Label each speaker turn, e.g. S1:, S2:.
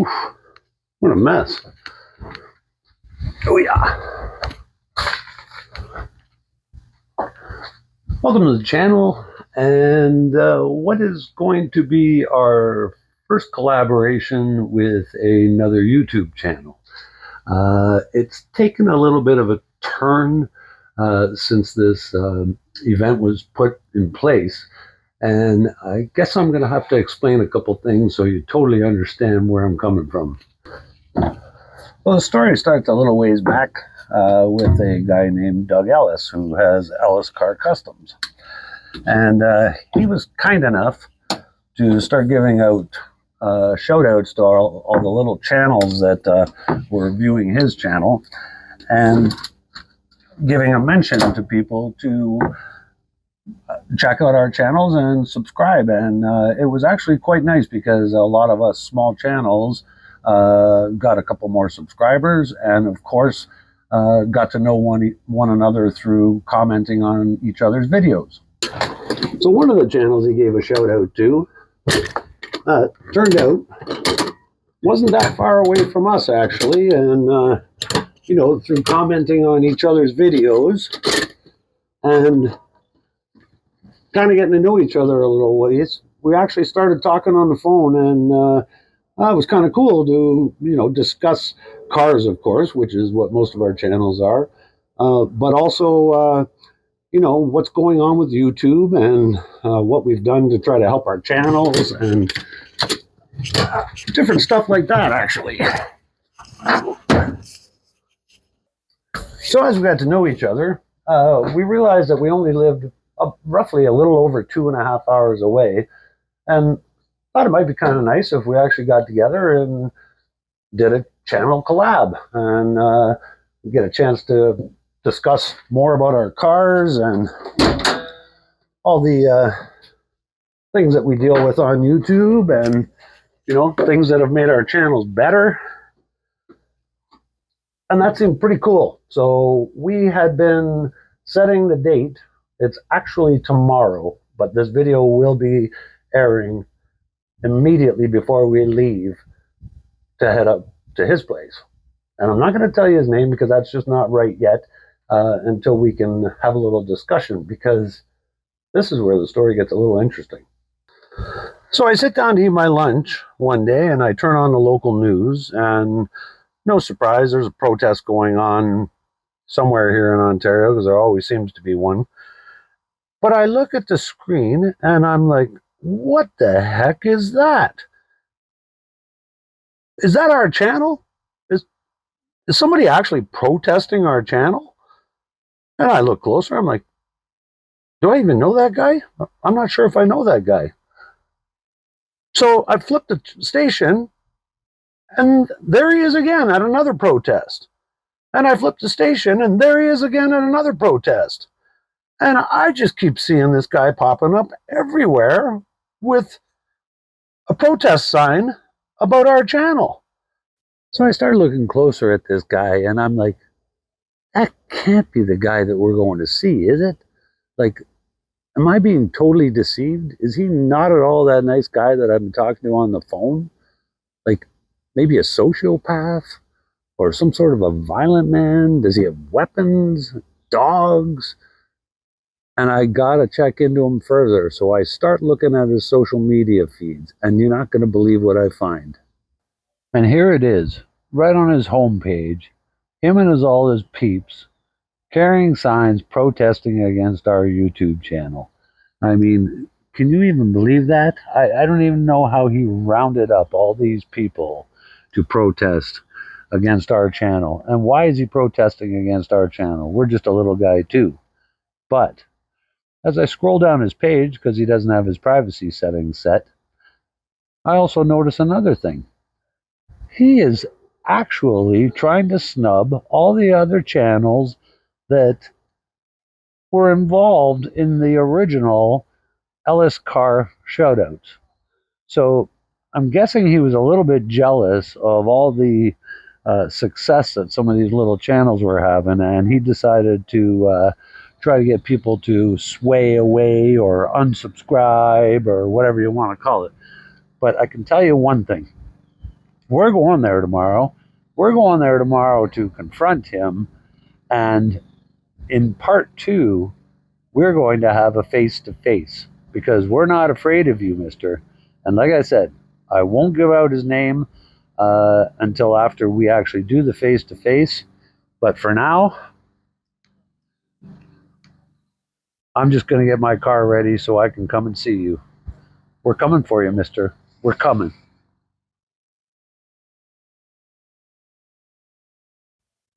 S1: Oof, what a mess. Oh yeah. Welcome to the channel, and what is going to be our first collaboration with another YouTube channel. It's taken a little bit of a turn since this event was put in place, and I guess I'm going to have to explain a couple things so you totally understand where I'm coming from. Well, the story starts a little ways back with a guy named Doug Ellis, who has Ellis Car Customs. And he was kind enough to start giving out shout outs to all the little channels that were viewing his channel, and giving a mention to people to check out our channels and subscribe. And it was actually quite nice because a lot of us small channels got a couple more subscribers, and of course got to know one another through commenting on each other's videos. So one of the channels he gave a shout out to turned out wasn't that far away from us, actually, and you know, through commenting on each other's videos and kind of getting to know each other a little ways, we actually started talking on the phone, and it was kind of cool to, you know, discuss cars, of course, which is what most of our channels are, but also, you know, what's going on with YouTube and what we've done to try to help our channels and different stuff like that, actually. So as we got to know each other, we realized that we only lived roughly a little over 2.5 hours away, and thought it might be kind of nice if we actually got together and did a channel collab and get a chance to discuss more about our cars and all the things that we deal with on YouTube, and, you know, things that have made our channels better. And that seemed pretty cool. So we had been setting the date. It's actually tomorrow, but this video will be airing immediately before we leave to head up to his place. And I'm not going to tell you his name because that's just not right yet, until we can have a little discussion, because this is where the story gets a little interesting. So I sit down to eat my lunch one day, and I turn on the local news, and no surprise, there's a protest going on somewhere here in Ontario, because there always seems to be one. But I look at the screen, and I'm like, what the heck is that? Is that our channel? Is somebody actually protesting our channel? And I look closer, I'm like, do I even know that guy? I'm not sure if I know that guy. So I flipped the station, and there he is again at another protest. And I flipped the station, and there he is again at another protest. And I just keep seeing this guy popping up everywhere with a protest sign about our channel. So I started looking closer at this guy, and I'm like, that can't be the guy that we're going to see, is it? Like, am I being totally deceived? Is he not at all that nice guy that I've been talking to on the phone? Like, maybe a sociopath or some sort of a violent man? Does he have weapons, dogs? And I gotta check into him further. So I start looking at his social media feeds, and you're not gonna believe what I find. And here it is, right on his homepage, him and all his peeps carrying signs protesting against our YouTube channel. I mean, can you even believe that? I don't even know how he rounded up all these people to protest against our channel. And why is he protesting against our channel? We're just a little guy too. But as I scroll down his page, because he doesn't have his privacy settings set, I also notice another thing. He is actually trying to snub all the other channels that were involved in the original Ellis Car shoutouts. So I'm guessing he was a little bit jealous of all the success that some of these little channels were having, and he decided to try to get people to sway away or unsubscribe or whatever you want to call it. But I can tell you one thing. we're going there tomorrow. We're going there tomorrow to confront him. And in part two, we're going to have a face to face because we're not afraid of you, mister. And like I said, I won't give out his name until after we actually do the face to face. But for now, I'm just going to get my car ready so I can come and see you. We're coming for you, mister. We're coming.